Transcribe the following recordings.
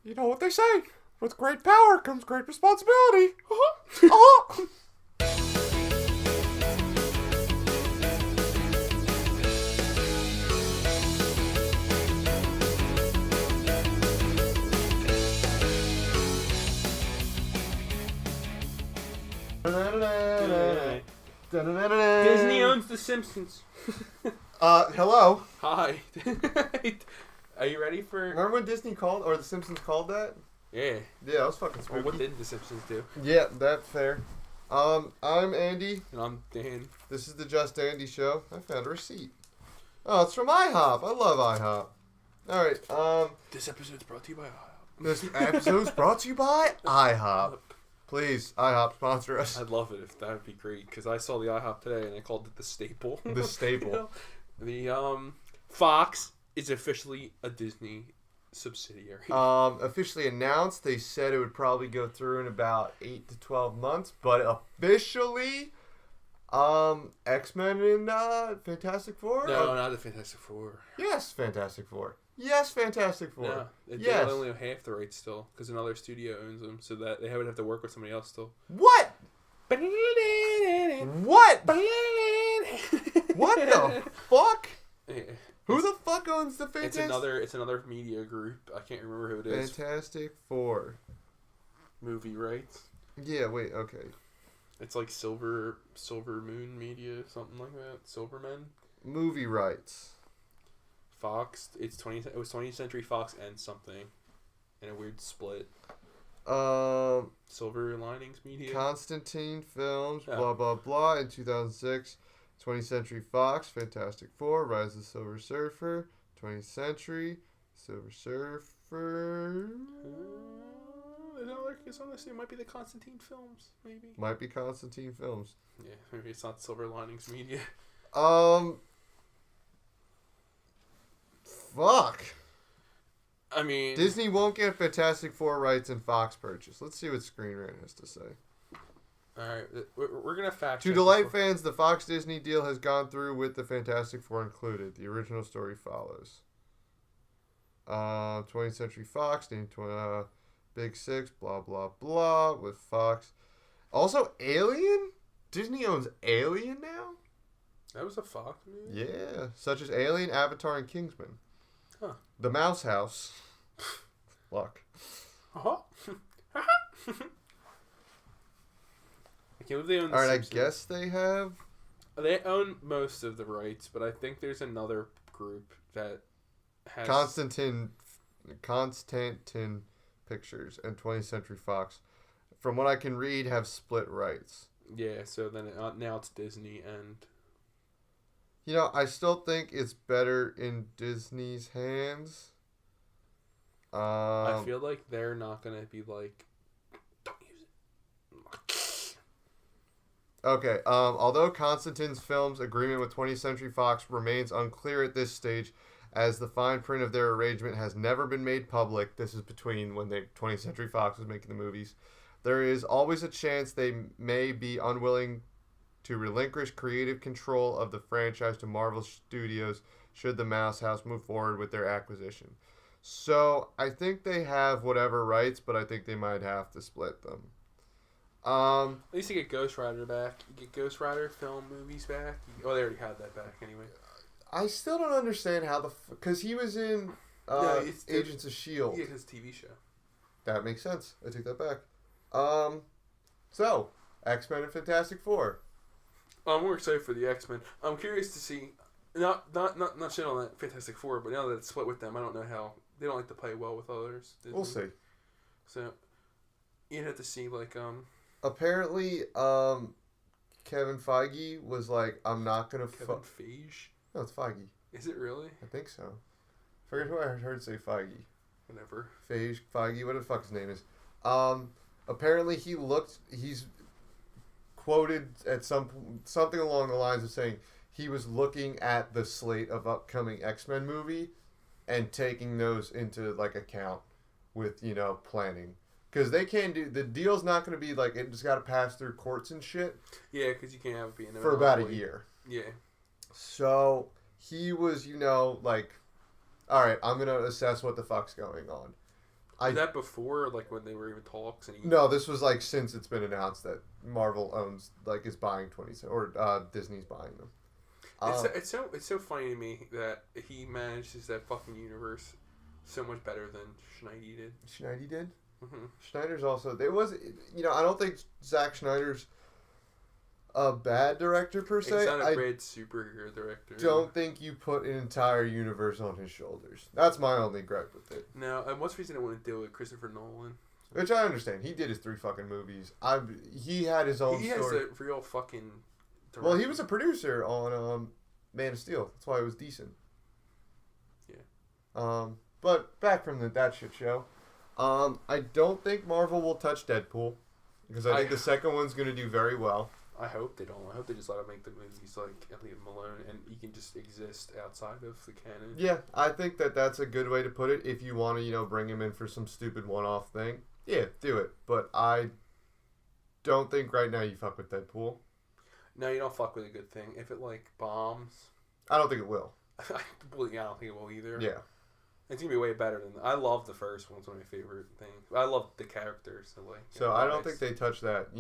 You know what they say. With great power comes great responsibility. Uh-huh. Disney owns The Simpsons. Hello. Hi. Are you ready for... Remember when Disney called, or The Simpsons called that? Yeah. Yeah, that was fucking spooky. Well, what did The Simpsons do? Yeah, that's fair. I'm Andy. And I'm Dan. This is the Just Andy Show. I found a receipt. Oh, it's from IHOP. I love IHOP. Alright, This episode's brought to you by IHOP. this episode's brought to you by IHOP. Please, IHOP, sponsor us. I'd love it if that would be great, because I saw the IHOP today and I called it the staple. The staple. You know? The, Fox is officially a Disney subsidiary. Officially announced. They said it would probably go through in about 8 to 12 months, but officially, X-Men and Fantastic Four. No, not the Fantastic Four. Yes, Fantastic Four. Yes, Fantastic Four. No, they yes. only have half the rights still, because another studio owns them, so that they would have to work with somebody else still. What? What? What the fuck? Yeah. Who the fuck owns the Fantastic? It's another media group. I can't remember who it is. Fantastic Four. Movie rights. Yeah. Wait. Okay. It's like Silver Moon Media, something like that. Silvermen. Movie rights. Fox. It was 20th Century Fox and something, in a weird split. Silver Linings Media. Constantine Films. Oh. Blah blah blah. In 2006. 20th Century Fox, Fantastic Four, Rise of the Silver Surfer, 20th Century, Silver Surfer. It's honestly, it might be the Constantine Films, maybe. Might be Constantine Films. Yeah, maybe it's not Silver Linings Media. Fuck. I mean, Disney won't get Fantastic Four rights and Fox purchase. Let's see what Screen Rant has to say. alright, we're gonna fact To check delight before- fans, the Fox Disney deal has gone through with the Fantastic Four included. The original story follows. 20th Century Fox, named Big Six, blah, blah, blah, with Fox. Also, Alien? Disney owns Alien now? That was a Fox movie? Yeah, such as Alien, Avatar, and Kingsman. Huh. The Mouse House. Luck. Uh-huh. I can't believe they own the Alright, I Simpsons. guess they have... They own most of the rights, but I think there's another group that has... Constantine Pictures and 20th Century Fox, from what I can read, have split rights. Yeah, so then now it's Disney and... You know, I still think it's better in Disney's hands. I feel like they're not going to be like... Don't use it. Okay, although Constantine's Films' agreement with 20th Century Fox remains unclear at this stage, as the fine print of their arrangement has never been made public, this is between when 20th Century Fox was making the movies, there is always a chance they may be unwilling to relinquish creative control of the franchise to Marvel Studios should the Mouse House move forward with their acquisition. So, I think they have whatever rights, but I think they might have to split them. At least you get Ghost Rider back. You get Ghost Rider film movies back. They already had that back anyway. I still don't understand how because he was in Agents of S.H.I.E.L.D. Yeah, his TV show. That makes sense. I take that back. So, X-Men and Fantastic Four. I'm more excited for the X-Men. I'm curious to see, not shit on that Fantastic Four, but now that it's split with them, I don't know how, they don't like to play well with others. Disney. We'll see. So, you'd have to see, like, Apparently, Kevin Feige was like, I'm not going to... Kevin Feige? No, it's Feige. Is it really? I think so. I forget who I heard say Feige. Whatever. Feige, whatever the fuck his name is. Apparently he's quoted at something along the lines of saying he was looking at the slate of upcoming X-Men movie and taking those into, like, account with, planning. Because they can't the deal's not going to be, like, it just got to pass through courts and shit. Yeah, because you can't have it be in for about a year. Yeah. So, he was, like, all right, I'm going to assess what the fuck's going on. Was that before, like, when they were even talks? And No, this was, like, since it's been announced that Marvel owns, like, is buying 20, or Disney's buying them. It's so funny to me that he manages that fucking universe so much better than Schneider did. Schneider did? Mm-hmm. Schneider's also... I don't think Zack Schneider's a bad director, per se. He's not a great superhero director. Don't think you put an entire universe on his shoulders. That's my only gripe with it. No, and what's the reason I want to do it? Christopher Nolan. Which I understand. He did his 3 fucking movies. He had his own story. He has a real fucking... director. Well, he was a producer on Man of Steel. That's why it was decent. Yeah. But back from that shit show. I don't think Marvel will touch Deadpool. Because I think the second one's going to do very well. I hope they don't. I hope they just let him make the movies, like, and leave him alone, and he can just exist outside of the canon. Yeah, I think that's a good way to put it. If you want to, bring him in for some stupid one-off thing, yeah, do it. But I don't think right now you fuck with Deadpool. No, you don't fuck with a good thing. If it, like, bombs... I don't think it will. I don't think it will either. Yeah. It's going to be way better than... I love the first one. It's one of my favorite things. I love the characters. So I don't think they touch that.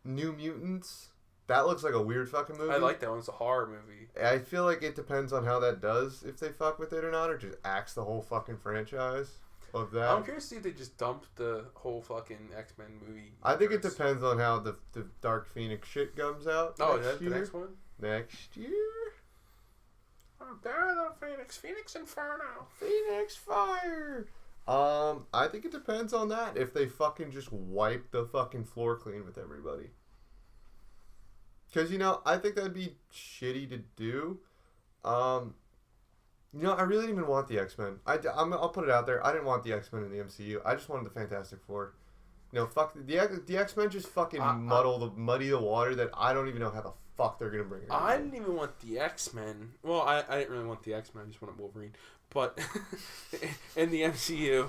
New Mutants, that looks like a weird fucking movie. I like that one. It's a horror movie. I feel like it depends on how that does, if they fuck with it or not, or just axe the whole fucking franchise of that. I'm curious to see if they just dump the whole fucking X-Men movie. I think it depends on how the Dark Phoenix shit comes out. Oh, is that the next one? Next year? Oh, there the Phoenix Inferno. Phoenix Fire! I think it depends on that. If they fucking just wipe the fucking floor clean with everybody. Because, I think that'd be shitty to do. I really didn't even want the X-Men. I'll put it out there. I didn't want the X-Men in the MCU. I just wanted the Fantastic Four. Fuck the X-Men just fucking muddy the water that I don't even know how the fuck they're gonna bring it. I didn't even want the X-Men. Well, I didn't really want the X-Men. I just wanted Wolverine. But in the MCU,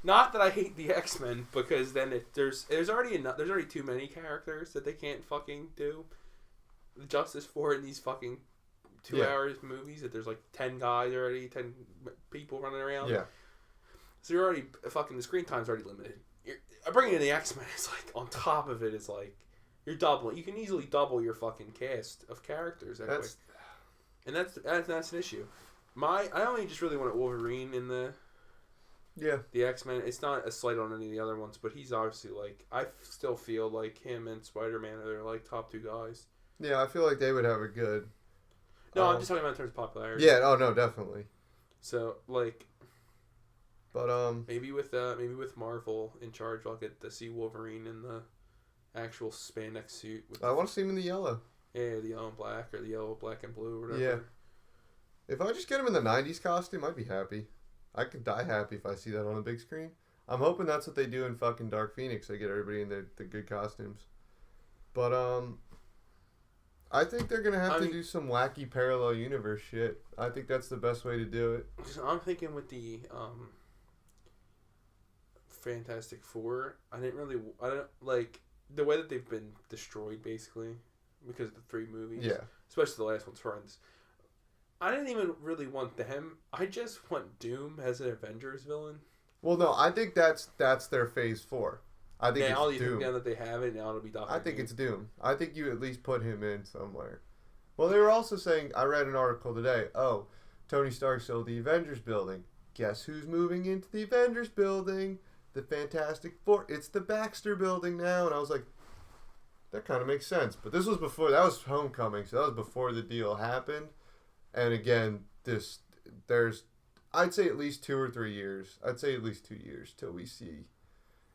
not that I hate the X-Men, because then there's already too many characters that they can't fucking do the justice for in these fucking 2 hours movies. That there's like 10 guys already, 10 people running around. Yeah. So you're already fucking the screen time's already limited. Bringing in the X-Men is like on top of it is like you're doubling. You can easily double your fucking cast of characters anyway. That's an issue. I only just really wanted Wolverine in the X-Men. It's not a slight on any of the other ones, but he's obviously like I still feel like him and Spider-Man are like top 2 guys. Yeah, I feel like they would have a good. No, I'm just talking about in terms of popularity. Yeah. Oh no, definitely. So like. But maybe with Marvel in charge, I'll get to see Wolverine in the actual spandex suit. I want to see him in the yellow. Yeah, the yellow and black, or the yellow, black, and blue, or whatever. Yeah. If I just get him in the 90s costume, I'd be happy. I could die happy if I see that on a big screen. I'm hoping that's what they do in fucking Dark Phoenix. They get everybody in the good costumes. But, I think they're going to have to do some wacky parallel universe shit. I think that's the best way to do it. I'm thinking with the, Fantastic Four, I don't like the way that they've been destroyed, basically, because of the 3 movies. Yeah. Especially the last one's Friends. I didn't even really want them. I just want Doom as an Avengers villain. Well, no, I think that's their phase 4. I think now it's Doom. Now that they have it, now it'll be Doctor Doom. I think it's Doom. I think you at least put him in somewhere. Well, they were also saying, I read an article today, Tony Stark sold the Avengers building. Guess who's moving into the Avengers building? The Fantastic Four. It's the Baxter building now. And I was like, that kind of makes sense. But that was Homecoming, so that was before the deal happened. And again, I'd say at least 2 or 3 years. I'd say at least 2 years till we see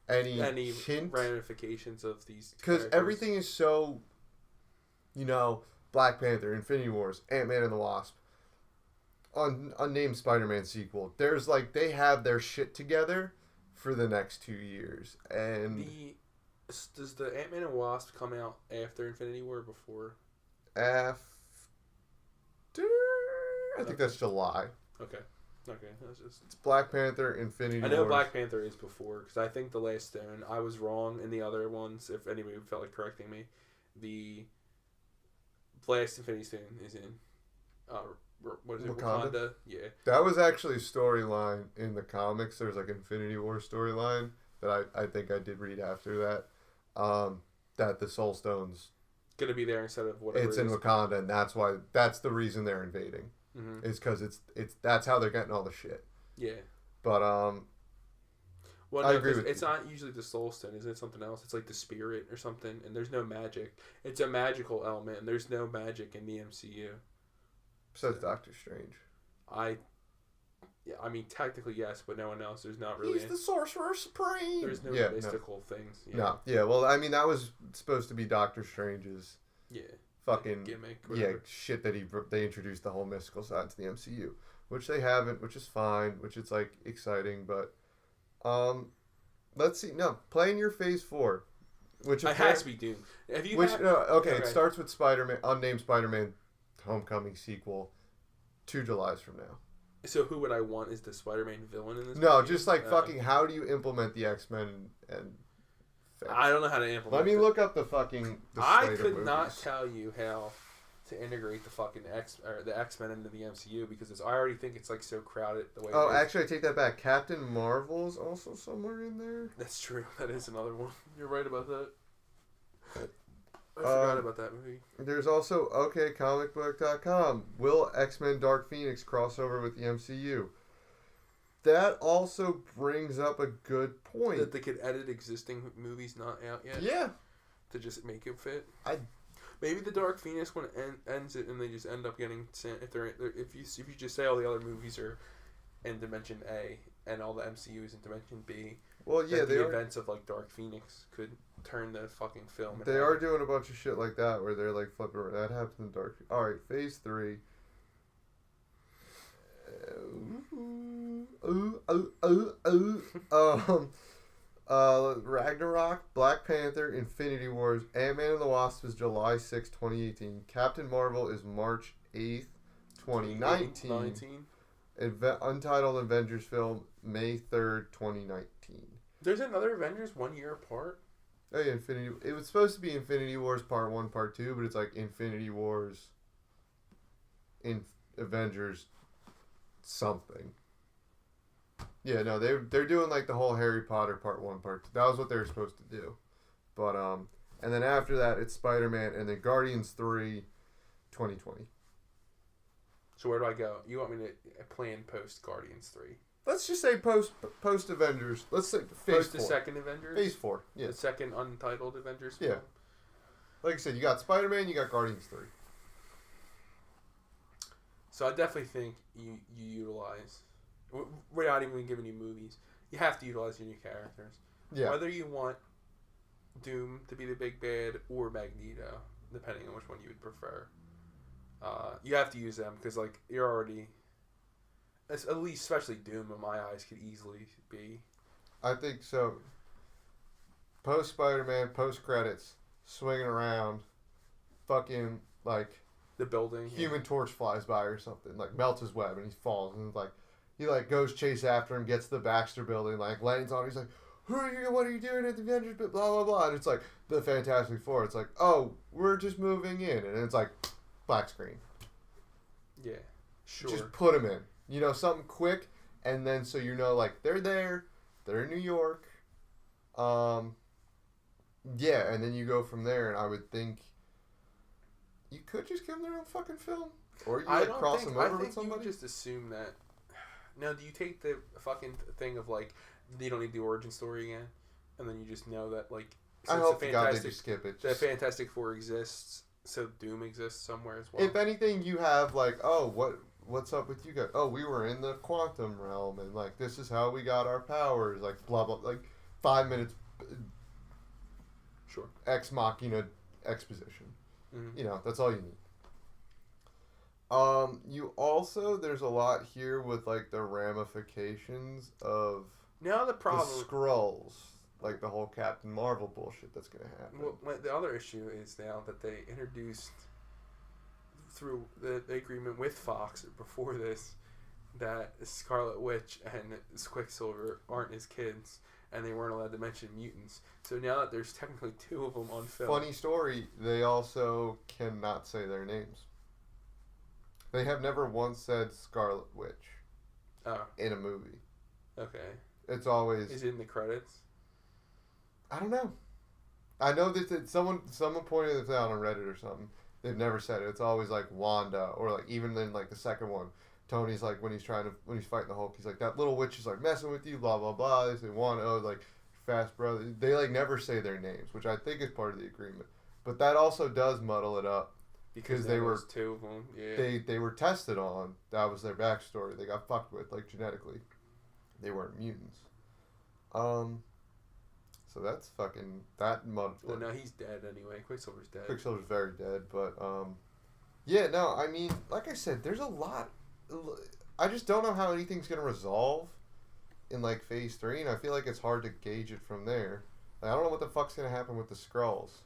any hint, ramifications of these. Because everything is so, Black Panther, Infinity Wars, Ant-Man and the Wasp, unnamed Spider-Man sequel. There's they have their shit together for the next 2 years. And does the Ant-Man and Wasp come out after Infinity War or before? After. I think that's July. Okay. It's Black Panther, Infinity Wars. I know Black Panther is before, because I think The Last Stone, I was wrong in the other ones, if anybody felt like correcting me. The last Infinity Stone is in what is it? Wakanda? Wakanda. Yeah. That was actually a storyline in the comics. There's like Infinity War storyline that I think I did read after that. That the Soul Stones Gonna be there instead of whatever. it's in Wakanda, and that's the reason they're invading. Mm-hmm. Is because it's that's how they're getting all the shit. Yeah. But well, I no, agree with it's not usually the Soul Stone, isn't it? Something else. It's like the Spirit or something, and there's no magic. It's a magical element, and there's no magic in the MCU. Says Doctor Strange. I mean, technically yes, but no one else. There's not really. He's the Sorcerer Supreme. There's no mystical things. Yeah. No, yeah. Well, I mean, that was supposed to be Doctor Strange's. Yeah. Fucking gimmick. Whatever. Shit that they introduced the whole mystical side to the MCU, which they haven't, which is fine, which is like exciting, but let's see. No, playing your Phase 4, which it has to be Doom. Have you? Okay, it starts with Spider-Man, unnamed Spider-Man Homecoming sequel, 2 Julys from now. So who would I want as the Spider-Man villain in this? No, movie? just like fucking. How do you implement the X-Men and? I don't know how to implement. Let me look up the fucking. I could not tell you how to integrate the fucking X-Men into the MCU because I already think it's like so crowded the way. Oh, actually, I take that back. Captain Marvel's also somewhere in there. That's true. That is another one. You're right about that. I forgot about that movie. There's also OKComicBook.com. Will X-Men Dark Phoenix cross over with the MCU? That also brings up a good point. That they could edit existing movies not out yet. Yeah. To just make it fit. Maybe the Dark Phoenix one ends it and they just end up getting sent. If you just say all the other movies are in Dimension A and all the MCU is in Dimension B. Well, yeah, the events of like Dark Phoenix could turn the fucking film. They are doing a bunch of shit like that where they're like flipping around. That happens in Dark. All right, Phase 3. Ragnarok, Black Panther, Infinity Wars, Ant-Man and the Wasp is July 6, 2018. Captain Marvel is March 8th, 2019. Untitled Avengers film, May 3rd, 2019. There's another Avengers 1 year apart? Oh yeah, Infinity. It was supposed to be Infinity Wars Part 1, Part 2, but it's like Infinity Wars in Avengers something. Yeah, no, they're doing like the whole Harry Potter Part 1, Part 2. That was what they were supposed to do. But and then after that it's Spider-Man and then Guardians 3 2020. So where do I go? You want me to plan post Guardians 3? Let's just say post Avengers. Let's say Phase post 4. The second Avengers? Phase 4. Yeah. The second untitled Avengers film? Yeah. Like I said, you got Spider-Man, you got Guardians 3. So I definitely think you utilize, without even giving you movies, you have to utilize your new characters. Yeah. Whether you want Doom to be the big bad or Magneto, depending on which one you would prefer, you have to use them because like you're already, at least especially Doom in my eyes could easily be. I think so. Post Spider-Man, post credits, swinging around, fucking like. The building. Human Torch flies by or something, like melts his web and he falls and like he like goes chase after him, gets to the Baxter building, like lands on him, he's like, "Who are you? What are you doing at the Avengers?" Blah blah blah. And it's like the Fantastic Four. It's like, "Oh, we're just moving in," and it's like black screen. Yeah, sure. Just put them in, something quick, and then so like they're there, they're in New York, yeah, and then you go from there, and I would think. You could just give them their own fucking film, or you cross them over with somebody. You would just assume that. Now, do you take the fucking thing of like you don't need the origin story again, and then you just know that like I hope to God they just skip it. The Fantastic Four exists, so Doom exists somewhere as well. If anything, you have like, oh, what's up with you guys? Oh, we were in the quantum realm, and like this is how we got our powers. Like blah blah, like 5 minutes. Sure. Ex Machina exposition. Mm-hmm. That's all you need. You also, there's a lot here with like the ramifications of now the problem the Skrulls, like the whole Captain Marvel bullshit that's gonna happen. Well, the other issue is now that they introduced through the agreement with Fox before this that Scarlet Witch and Quicksilver aren't his kids. And they weren't allowed to mention mutants. So now that there's technically 2 of them on film. Funny story, they also cannot say their names. They have never once said Scarlet Witch Oh, in a movie. okay. It's always... Is it in the credits? I don't know. I know that someone pointed this out on Reddit or something. They've never said it. It's always like Wanda, or like even in like the second one, Tony's like when he's fighting the Hulk, he's like, that little witch is like messing with you, blah blah blah. They say Wanda, like fast brother. They like never say their names, which I think is part of the agreement. But that also does muddle it up because they were two of them. Yeah. they were tested on. That was their backstory. They got fucked with like genetically. They weren't mutants. So that's fucking that mud. Well, now he's dead anyway. Quicksilver's dead. Quicksilver's very dead, but yeah, no, I mean, like I said, there's a lot. I just don't know how anything's gonna resolve in like Phase 3, and I feel like it's hard to gauge it from there. Like, I don't know what the fuck's gonna happen with the Skrulls.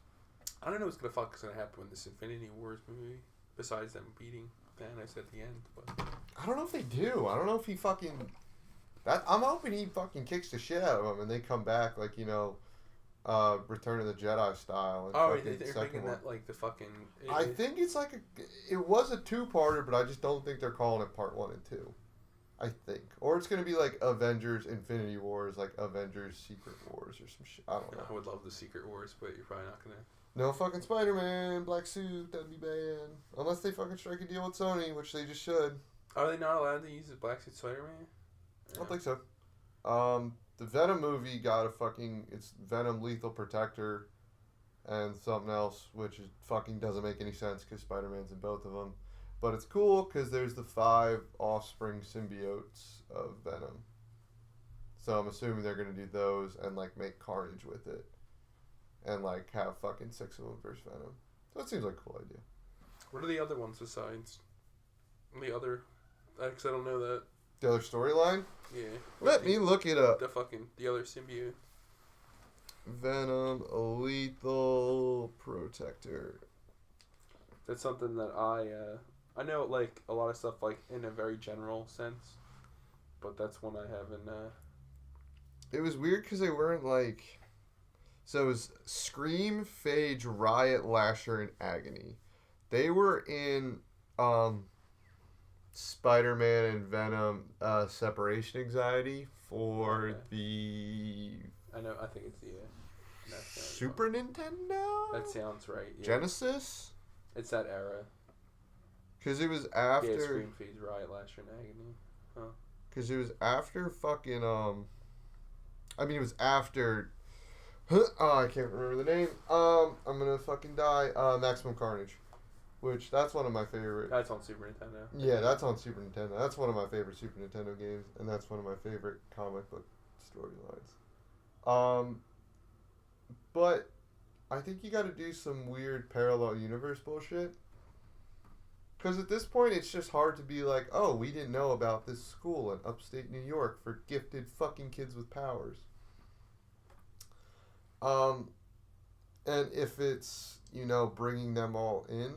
I don't know what's gonna happen with this Infinity Wars movie. Besides them beating Thanos at the end, but I don't know if they do. I don't know if he fucking. I'm hoping he fucking kicks the shit out of them and they come back like, you know, Return of the Jedi style. And they're making that like the fucking... I think it's like it was a two-parter, but I just don't think they're calling it part 1 and 2. I think. Or it's going to be like Avengers Infinity Wars, like Avengers Secret Wars or some shit. I don't know. I would love the Secret Wars, but you're probably not going to... No fucking Spider-Man, black suit, that'd be bad. Unless they fucking strike a deal with Sony, which they just should. Are they not allowed to use the black suit Spider-Man? I don't think so. The Venom movie got it's Venom Lethal Protector and something else, which fucking doesn't make any sense because Spider-Man's in both of them. But it's cool because there's the 5 offspring symbiotes of Venom. So I'm assuming they're going to do those and like make Carnage with it. And like have fucking 6 of them versus Venom. So that seems like a cool idea. What are the other ones besides the other? Because I don't know that. The other storyline? Yeah. Let me look it up. The other symbiote. Venom Lethal Protector. That's something that I know like a lot of stuff like in a very general sense, but that's one I haven't. It was weird because they weren't like. So it was Scream, Phage, Riot, Lasher, and Agony. They were in Spider-Man and Venom separation anxiety for the... I know, I think it's the... Super Nintendo? That sounds right, yeah. Genesis? It's that era. Because it was after... Yeah, Scream, Phage, Riot, Lasher, and Agony. Huh. Because it was after fucking... I mean, it was after... I can't remember the name. I'm gonna fucking die. Maximum Carnage. Which, that's one of my favorite... That's on Super Nintendo. Yeah, that's on Super Nintendo. That's one of my favorite Super Nintendo games, and that's one of my favorite comic book storylines. But I think you gotta do some weird parallel universe bullshit. Because at this point, it's just hard to be like, oh, we didn't know about this school in upstate New York for gifted fucking kids with powers. And if it's, you know, bringing them all in...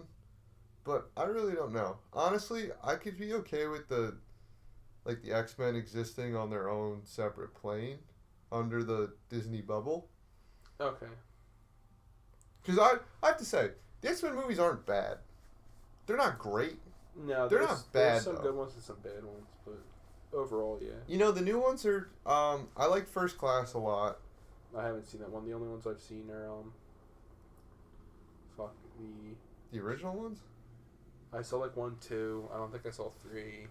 But I really don't know. Honestly, I could be okay with the X-Men existing on their own separate plane under the Disney bubble. Okay. Because I have to say, the X-Men movies aren't bad. They're not great. No, they're not bad. There's some good ones and some bad ones, but overall, yeah. You know, the new ones are. I like First Class a lot. I haven't seen that one. The only ones I've seen are the original ones. I saw like 1, 2. I don't think I saw 3.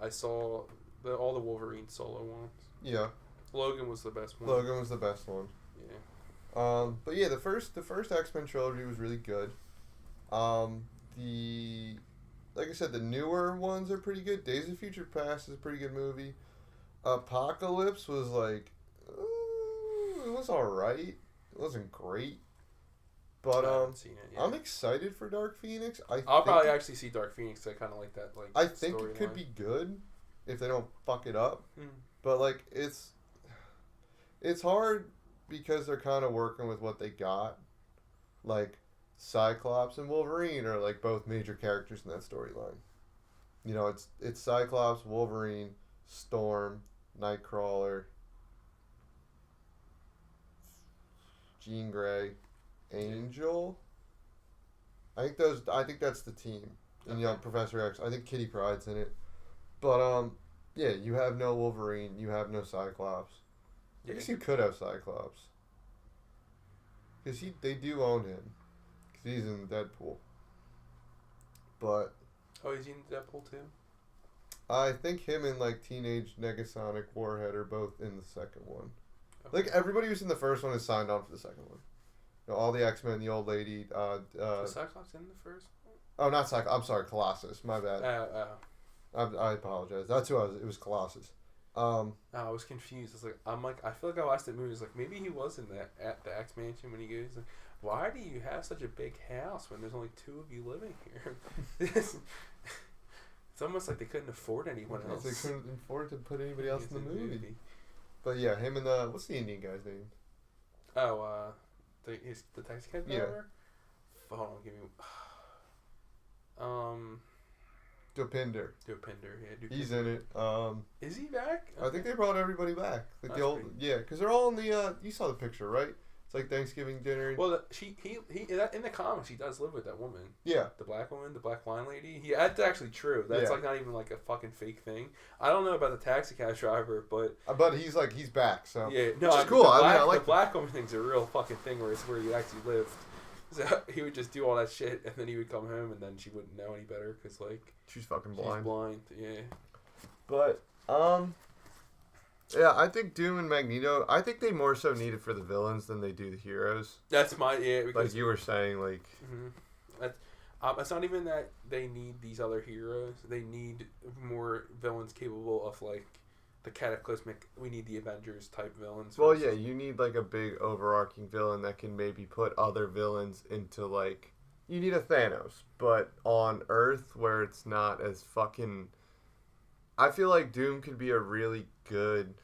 I saw all the Wolverine solo ones. Yeah. Logan was the best one. Logan was the best one. Yeah. But yeah, the first X-Men trilogy was really good. Like I said, the newer ones are pretty good. Days of Future Past is a pretty good movie. Apocalypse was like, it was alright. It wasn't great. But I haven't seen it yet. I'm excited for Dark Phoenix. I'll probably actually see Dark Phoenix. I kind of like that. Like I think it could be good if they don't fuck it up. Mm. But like it's hard because they're kind of working with what they got. Like Cyclops and Wolverine are like both major characters in that storyline. You know, it's Cyclops, Wolverine, Storm, Nightcrawler, Jean Grey, Angel. I think that's the team. And Professor X. I think Kitty Pryde's in it. But yeah, you have no Wolverine. You have no Cyclops. I guess you could have Cyclops. Because they do own him. Because he's in Deadpool. But... Oh, he's in Deadpool too? I think him and, like, Teenage Negasonic Warhead are both in the second one. Okay. Like, everybody who's in the first one is signed on for the second one. You know, all the X-Men, the old lady... was Cyclops in the first one? Oh, not Cyclops. I'm sorry, Colossus. My bad. I apologize. That's who I was. It was Colossus. I was confused. I feel like I watched that movie. It's like, maybe he was in at the X Mansion when he goes, like, why do you have such a big house when there's only 2 of you living here? It's almost like they couldn't afford anyone else. They couldn't afford to put anybody else in the movie. But yeah, him and what's the Indian guy's name? Oh, the taxi cab driver? Yeah. Hold on, give me... Dopinder. Yeah. He's in it. Is he back? Okay. I think they brought everybody back. Like the old, because they're all in the. You saw the picture, right? It's like Thanksgiving dinner. Well, he in the comics he does live with that woman. Yeah. The black woman, the black line lady. That's actually true. That's like not even like a fucking fake thing. I don't know about the taxi cab driver, but. But he's back. So. Yeah. No. It's cool. I like the black woman thing's a real fucking thing where it's where he actually lived. So he would just do all that shit, and then he would come home, and then she wouldn't know any better because like she's fucking blind. She's blind, yeah. But yeah, I think Doom and Magneto. I think they more so need it for the villains than they do the heroes. That's because like you were saying, like. Mm-hmm. It's not even that they need these other heroes. They need more villains capable of like. The cataclysmic, we need the Avengers type villains. Well, yeah, you need like a big overarching villain that can maybe put other villains into like. You need a Thanos, but on Earth where it's not as fucking. I feel like Doom could be a really good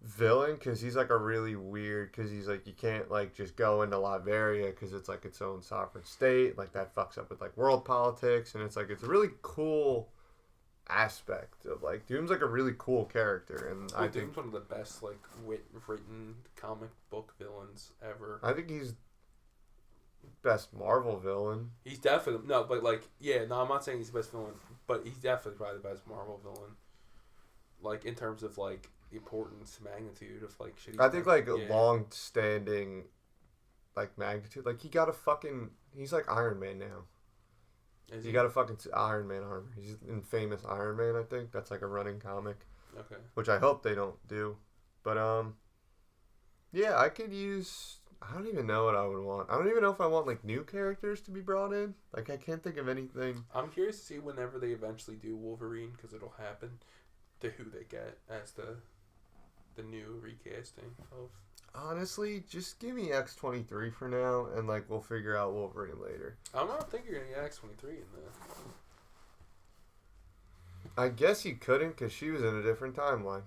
villain because he's like a really weird. Because he's like you can't like just go into Latveria because it's like its own sovereign state. Like that fucks up with like world politics, and it's like it's a really cool aspect of like Doom's like a really cool character, and I think Doom's one of the best like written comic book villains ever. I think he's best Marvel villain. He's definitely I'm not saying he's the best villain, but he's definitely probably the best Marvel villain. Like in terms of like the importance, magnitude of like shit. I think long standing like magnitude. Like he's like Iron Man now. You got a fucking Iron Man armor. He's in famous Iron Man, I think. That's like a running comic. Okay. Which I hope they don't do. But, yeah, I could use... I don't even know what I would want. I don't even know if I want, like, new characters to be brought in. Like, I can't think of anything. I'm curious to see whenever they eventually do Wolverine, because it'll happen, to who they get as the new recasting of... Honestly, just give me X-23 for now, and like we'll figure out Wolverine later. I don't think you're gonna get X-23 in there. I guess you couldn't, because she was in a different timeline.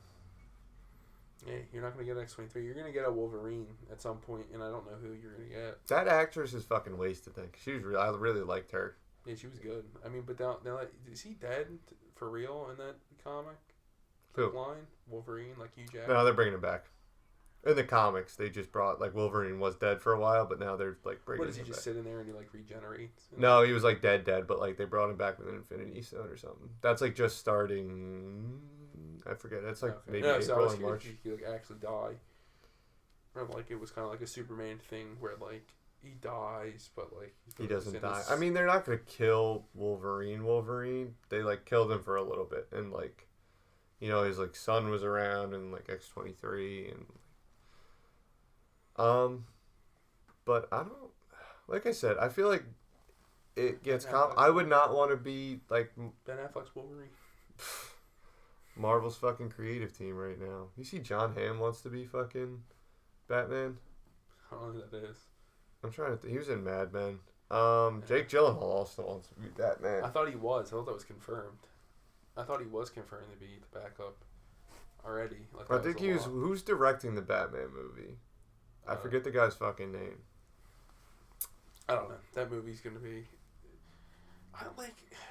Yeah, you're not gonna get X-23. You're gonna get a Wolverine at some point, and I don't know who you're gonna get. That actress is fucking wasted. Then she was I really liked her. Yeah, she was good. I mean, but now is he dead for real in that comic? Who? Line Wolverine, like Hugh Jackman. No, they're bringing him back. In the comics, they just brought, like, Wolverine was dead for a while, but now they're, like, bringing him back. What, does he just sit in there and he, like, regenerates? No, he was, like, dead, but, like, they brought him back with an Infinity Stone or something. That's, like, just starting... I forget. That's, like, maybe April or March. He, like, actually die. Or, like, it was kind of like a Superman thing where, like, he dies, but, like... He doesn't die. I mean, they're not going to kill Wolverine. They, like, killed him for a little bit. And, like, you know, his, like, son was around and, like, X-23 and... But I don't, like I said, I feel like it gets, I would not want to be, like, Ben Affleck's Wolverine. Marvel's fucking creative team right now. You see John Hamm wants to be fucking Batman? I don't know who that is. I'm trying to he was in Mad Men. Jake Gyllenhaal also wants to be Batman. I thought he was. I thought that was confirmed. I thought he was confirmed to be the backup already. Like, I think he was, who's directing the Batman movie? I forget the guy's fucking name. I don't know. That movie's gonna be.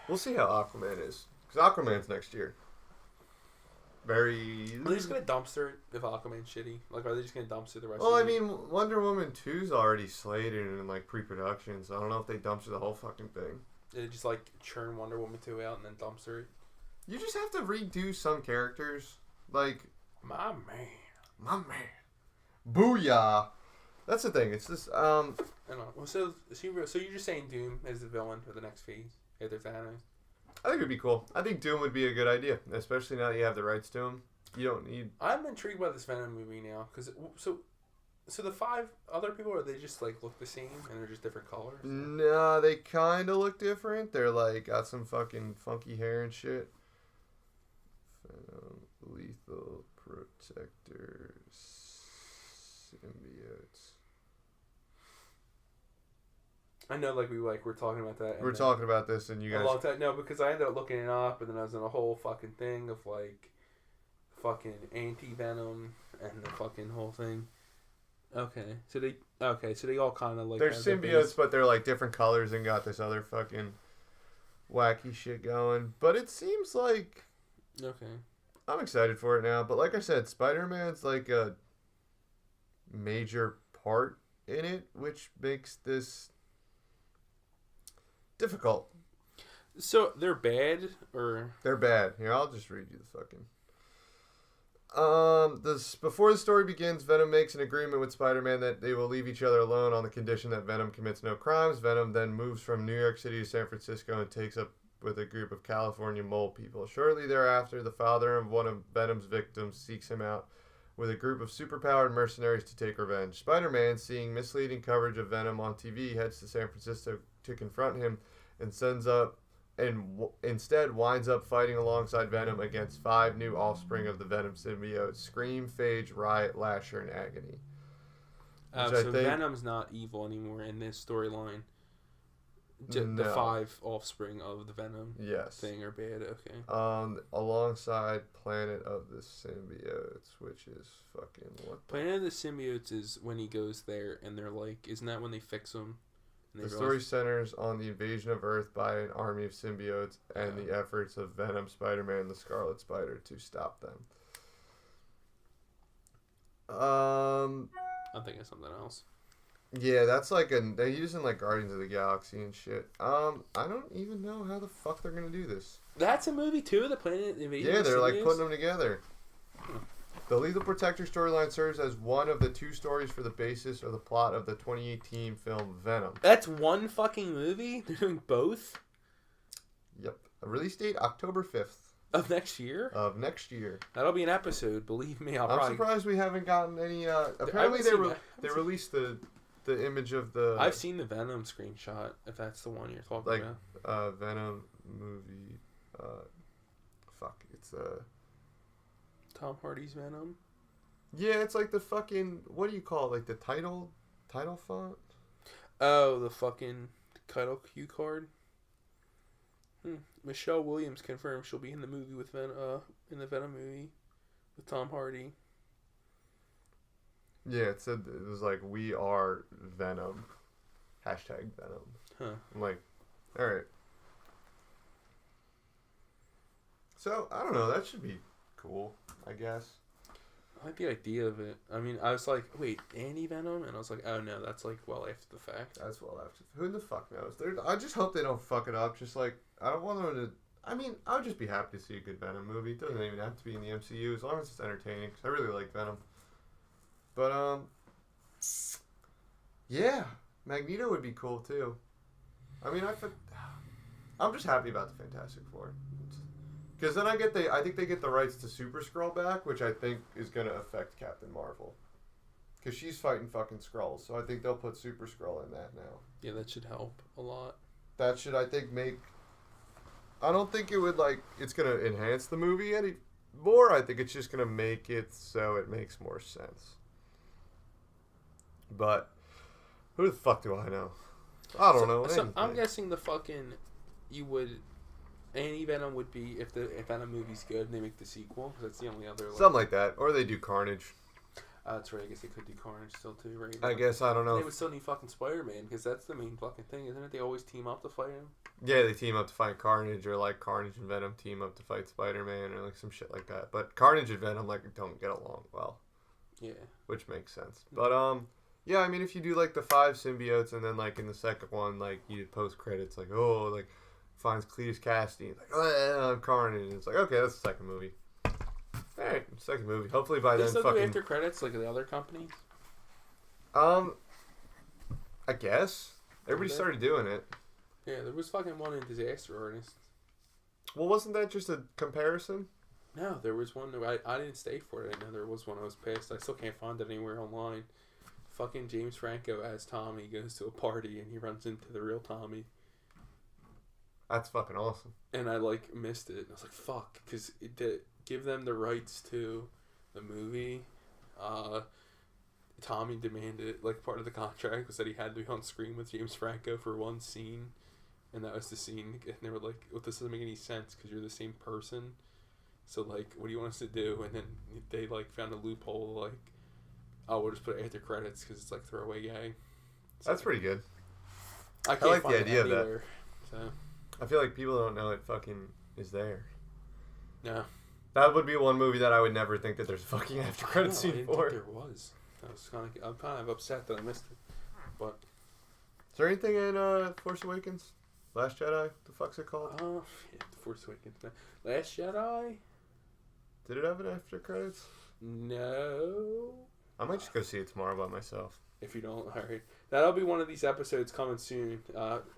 We'll see how Aquaman is, because Aquaman's next year. Are they just gonna dumpster it if Aquaman's shitty? Like, are they just gonna dumpster the rest? Well, I mean, Wonder Woman 2's already slated and in like pre-production, so I don't know if they dumpster the whole fucking thing. They just like churn Wonder Woman 2 out and then dumpster it. You just have to redo some characters. Like, my man. My man. Booyah. That's the thing. It's this, I don't know. Well, so you're just saying Doom as the villain for the next phase after Thanos? I think it'd be cool. I think Doom would be a good idea, especially now that you have the rights to him. You don't need... I'm intrigued by this Venom movie now, because... So the 5 other people, are they just, like, look the same, and they're just different colors? Nah, they kind of look different. They're, like, got some fucking funky hair and shit. Venom, Lethal Protectors, Symbiotes. I know, like, we're talking about that. We're talking about this, and you guys... A long time. No, because I ended up looking it up, and then I was in a whole fucking thing of, like, fucking anti-Venom and the fucking whole thing. Okay, so they all kind of like... They're symbiotes, but they're, like, different colors and got this other fucking wacky shit going. But it seems like... Okay. I'm excited for it now, but like I said, Spider-Man's, like, a major part in it, which makes this... difficult. So they're bad, or they're bad. Here, I'll just read you the fucking. Before the story begins, Venom makes an agreement with Spider-Man that they will leave each other alone on the condition that Venom commits no crimes. Venom then moves from New York City to San Francisco and takes up with a group of California mole people. Shortly thereafter, the father of one of Venom's victims seeks him out with a group of superpowered mercenaries to take revenge. Spider-Man, seeing misleading coverage of Venom on TV, heads to San Francisco to confront him and instead winds up fighting alongside Venom against 5 new offspring of the Venom symbiote: Scream, Phage, Riot, Lasher, and Agony. So Venom's not evil anymore in this storyline. The 5 offspring of the Venom thing are bad, okay. Alongside Planet of the Symbiotes, which is fucking what? Planet of the Symbiotes is when he goes there and they're like, isn't that when they fix him? The story centers on the invasion of Earth by an army of symbiotes and the efforts of Venom, Spider-Man, and the Scarlet Spider to stop them. I'm thinking of something else. Yeah, that's like they're using like Guardians of the Galaxy and shit. I don't even know how the fuck they're gonna do this. That's a movie too, the Planet Invasion. Yeah, they're like putting them together. The Lethal Protector storyline serves as one of the 2 stories for the basis of the plot of the 2018 film Venom. That's one fucking movie? They're doing both? Yep. A release date October 5th. Of next year? Of next year. That'll be an episode, believe me. I'm surprised we haven't gotten any... apparently they released the image of the... I've seen the Venom screenshot, if that's the one you're talking about. Venom movie... it's Tom Hardy's Venom? Yeah, it's like the fucking... What do you call it? Like the title font? Oh, the fucking title cue card? Michelle Williams confirmed she'll be in the movie with in the Venom movie with Tom Hardy. Yeah, it said it was like, we are Venom. Hashtag Venom. Huh. I'm like, alright. So, I don't know, that should be cool, I guess. I like the idea of it. I mean, I was like, wait, anti-Venom? And I was like, oh no, that's like well after the fact. That's well after. Who the fuck knows? I just hope they don't fuck it up. Just like, I don't want them to... I mean, I would just be happy to see a good Venom movie. It doesn't even have to be in the MCU, as long as it's entertaining, because I really like Venom. But, yeah, Magneto would be cool, too. I mean, I'm just happy about the Fantastic Four. Because then I think they get the rights to Super Skrull back, which I think is going to affect Captain Marvel. Because she's fighting fucking Skrulls, so I think they'll put Super Skrull in that now. Yeah, that should help a lot. That should, I think, I don't think it would, like, it's going to enhance the movie any more. I think it's just going to make it so it makes more sense. But who the fuck do I know? I don't know. So I'm guessing Anti-Venom would be if Venom movie's good and they make the sequel, because that's the only other... Something like that. Or they do Carnage. That's right. I guess they could do Carnage still, too, right? I guess. I don't know. They would still need fucking Spider-Man, because that's the main fucking thing, isn't it? They always team up to fight him. Yeah, they team up to fight Carnage, or like Carnage and Venom team up to fight Spider-Man, or like some shit like that. But Carnage and Venom, like, don't get along well. Yeah. Which makes sense. But, Yeah, I mean, if you do like the 5 symbiotes, and then like in the second one, like you post credits, like like finds Cletus Cassidy, like I'm Carnage, and it's like okay, that's the second movie. All right, second movie. Hopefully by They then, still fucking. do after credits like the other companies. I guess everybody started doing it. Yeah, there was fucking one in Disaster Artist. Well, wasn't that just a comparison? No, there was one. I didn't stay for it. I know there was one I was pissed. I still can't find it anywhere online. Fucking James Franco as Tommy goes to a party and he runs into the real Tommy. That's fucking awesome. And I missed it. And I was like, fuck, because give them the rights to the movie. Tommy demanded, part of the contract was that he had to be on screen with James Franco for one scene. And that was the scene. And they were like, well, this doesn't make any sense because you're the same person. So, what do you want us to do? And then they, found a loophole, oh, we'll just put it after credits because it's, throwaway gag. So, that's pretty good. I can't like find the idea of anywhere, that. So. I feel like people don't know it fucking is there. No. That would be one movie that I would never think that there's a fucking after credit scene I didn't for. think there was. I'm kind of upset that I missed it. But. Is there anything in Force Awakens? Last Jedi? The fuck's it called? Oh, yeah, The Force Awakens. Last Jedi? Did it have an after credits? No. I might just go see it tomorrow by myself. If you don't, alright. That'll be one of these episodes coming soon.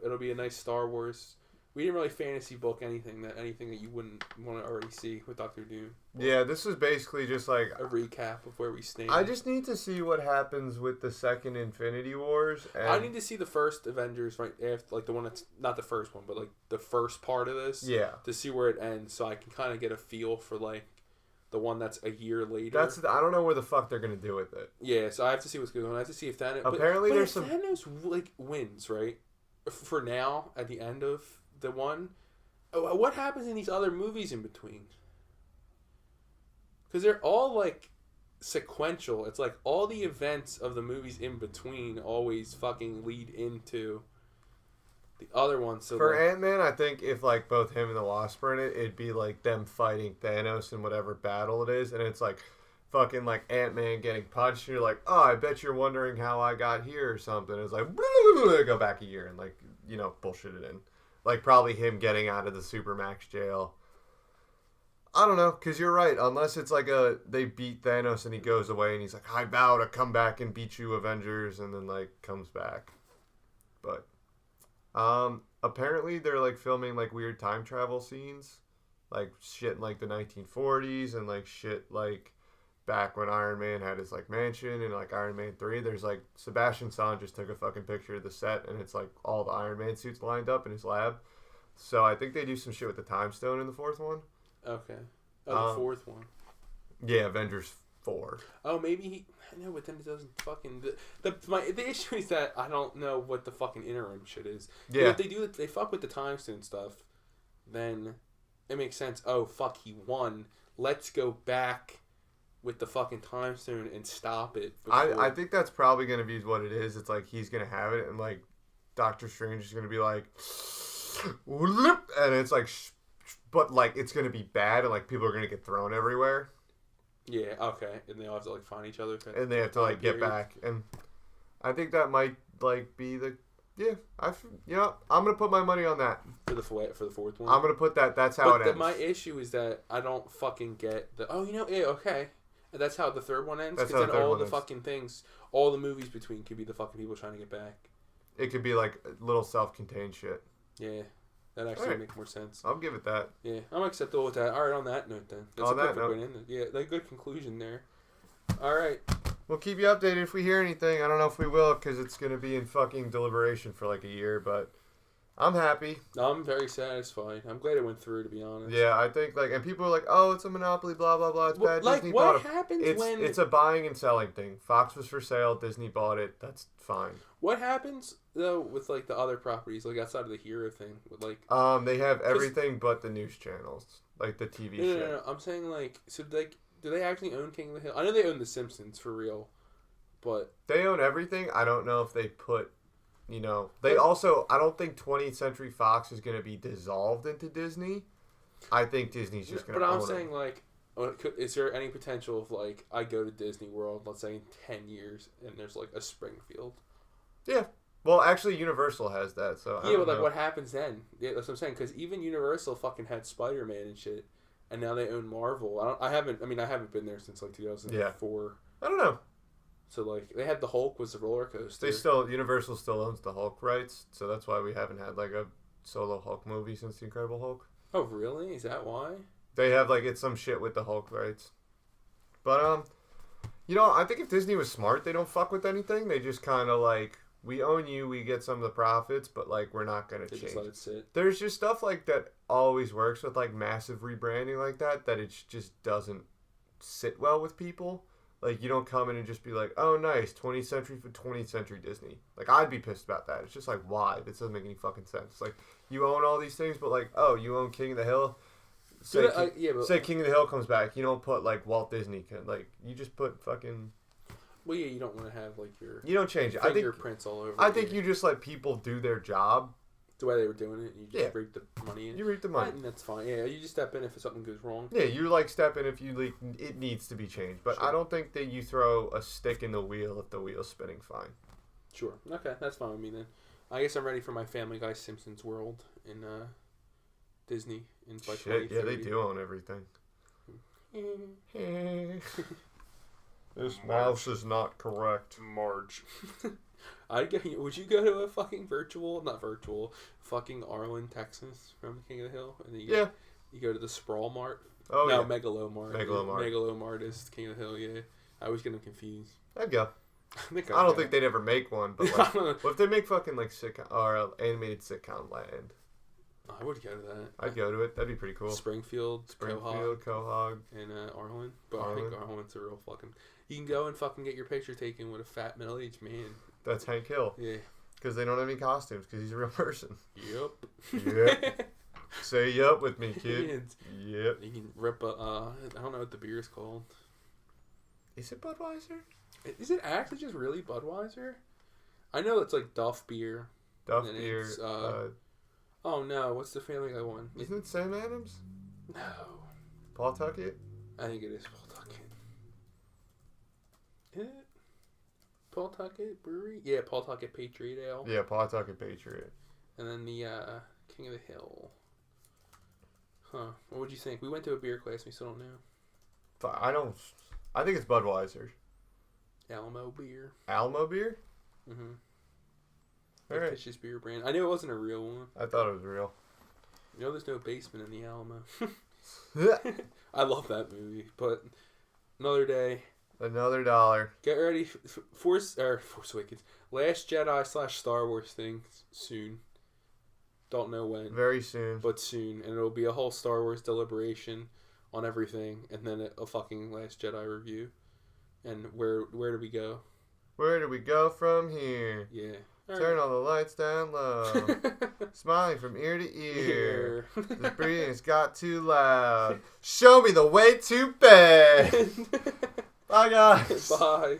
It'll be a nice Star Wars. We didn't really fantasy book anything that you wouldn't want to already see with Doctor Doom. Yeah, this is basically just a recap of where we stand. I just need to see what happens with the second Infinity Wars. And I need to see the first Avengers right after, the one that's not the first one, but the first part of this. Yeah. To see where it ends, so I can kind of get a feel for the one that's a year later. I don't know where the fuck they're gonna do with it. Yeah, so I have to see what's going on. I have to see if Thanos. Apparently, there's some. Thanos wins, right? For now, at the end of the one, what happens in these other movies in between? Because they're all sequential. It's all the events of the movies in between always fucking lead into the other one. So for Ant-Man, I think if both him and the Wasp are in it, it'd be them fighting Thanos in whatever battle it is, and it's fucking Ant-Man getting punched, and you're like, oh, I bet you're wondering how I got here or something. It's go back a year and bullshit it in. Probably him getting out of the Supermax jail. I don't know, because you're right. Unless it's they beat Thanos and he goes away and he's like, I vow to come back and beat you, Avengers, and then comes back. But apparently they're filming weird time travel scenes, shit in the 1940s and shit back when Iron Man had his mansion and Iron Man 3. There's Sebastian Stan just took a fucking picture of the set and it's all the Iron Man suits lined up in his lab. So I think they do some shit with the time stone in the fourth one. Okay. Oh, the fourth one. Yeah, Avengers 4. Oh, maybe I know, but then it doesn't fucking. The issue is that I don't know what the fucking interim shit is. Yeah. If they do it, they fuck with the time stone stuff, then it makes sense. Oh, fuck, he won. Let's go back with the fucking time stone and stop it. I think that's probably going to be what it is. It's he's going to have it and Doctor Strange is going to be and it's but it's going to be bad and people are going to get thrown everywhere. Yeah, okay. And they'll have to find each other. And they have to get back. And I think that might be the I'm going to put my money on that. For the fourth one? I'm going to put that. That's how it ends. My issue is that I don't fucking get okay. And that's how the third one ends? That's because how then the third all one the ends. fucking things, all the movies between could be the fucking people trying to get back. It could be little self-contained shit. Yeah. That actually makes more sense. I'll give it that. Yeah, I'm acceptable with that. All right, on that note then. That's on a that perfect way to end it. Yeah, good conclusion there. All right. We'll keep you updated if we hear anything. I don't know if we will because it's going to be in fucking deliberation for a year, but I'm happy. I'm very satisfied. I'm glad it went through, to be honest. Yeah, I think and people are like, oh, it's a monopoly, blah blah blah. It's bad. Disney bought it. What happens when it's a buying and selling thing? Fox was for sale. Disney bought it. That's fine. What happens though with the other properties outside of the hero thing with they have everything but the news channels, the TV shit. No. I'm saying so do they actually own King of the Hill? I know they own The Simpsons for real, but they own everything. I don't know if they put. They also. I don't think 20th Century Fox is going to be dissolved into Disney. I think Disney's just going to. But own I'm saying Is there any potential of like I go to Disney World, let's say in 10 years, and there's like a Springfield? Yeah. Well, actually, Universal has that. So yeah, but like, what happens then? Yeah, that's what I'm saying. Because even Universal fucking had Spider-Man and shit, and now they own Marvel. I haven't been there since like 2004. Yeah. I don't know. So like they had the Hulk was the roller coaster. Universal still owns the Hulk rights, so that's why we haven't had like a solo Hulk movie since the Incredible Hulk. Oh really? Is that why? They have like it's some shit with the Hulk rights. But you know, I think if Disney was smart, they don't fuck with anything. They just kind of like, we own you, we get some of the profits, but like we're not gonna change. Just let it sit. There's just stuff like that always works with like massive rebranding like that it just doesn't sit well with people. Like, you don't come in and just be like, oh, nice, 20th century for 20th century Disney. Like, I'd be pissed about that. It's just like, why? This doesn't make any fucking sense. Like, you own all these things, but like, oh, you own King of the Hill? Say King of the Hill comes back. You don't put like Walt Disney. Like, you just put fucking... Well, yeah, you don't want to have like your... You don't change it. Fingerprints all over. I think you just let people do their job. The way they were doing it, you just reap the money in. You reap the money. And that's fine. Yeah, you just step in if something goes wrong. Yeah, you like step in if you like it needs to be changed. But sure. I don't think that you throw a stick in the wheel if the wheel's spinning fine. Sure. Okay, that's fine with me then. I guess I'm ready for my Family Guy Simpsons world in Disney in by 2030. Yeah, they do own everything. This mouse is not correct. Marge. Would you go to a fucking fucking Arlen, Texas from King of the Hill? And then you go to the Sprawl Mart. Oh, no, Megalomart. Megalomart is King of the Hill, yeah. I was getting confused. I'd go. I don't think they'd ever make one, but like, what if they make fucking like sitcom or animated sitcom land? I would go to that. I'd go to it. That'd be pretty cool. Springfield, Quahog, and Arlen. But I think Arlen's a real fucking... You can go and fucking get your picture taken with a fat middle-aged man. That's Hank Hill. Yeah. Because they don't have any costumes, because he's a real person. Yep. Say yup with me, kid. Yep. You can rip a... I don't know what the beer is called. Is it Budweiser? Is it actually just really Budweiser? I know it's like Duff beer. Duff beer. Oh no, what's the Family Guy one? Isn't it Sam Adams? No. Pawtucket? I think it is Pawtucket. Is it? Pawtucket Brewery? Yeah, Pawtucket Patriot Ale. Yeah, Pawtucket Patriot. And then the King of the Hill. Huh. What would you think? We went to a beer class, we still don't know. I think it's Budweiser. Alamo beer. Alamo beer? Mm-hmm. Alright. Fictitious beer brand. I knew it wasn't a real one. I thought it was real. You know there's no basement in the Alamo. I love that movie, but another day. Another dollar. Get ready. Force Awakens. Last Jedi / Star Wars thing soon. Don't know when. Very soon. But soon. And it'll be a whole Star Wars deliberation on everything. And then a fucking Last Jedi review. And where do we go? Where do we go from here? Yeah. Turn all the lights down low. Smiling from ear to ear. The breathing's got too loud. Show me the way to bed. Bye, guys. Bye.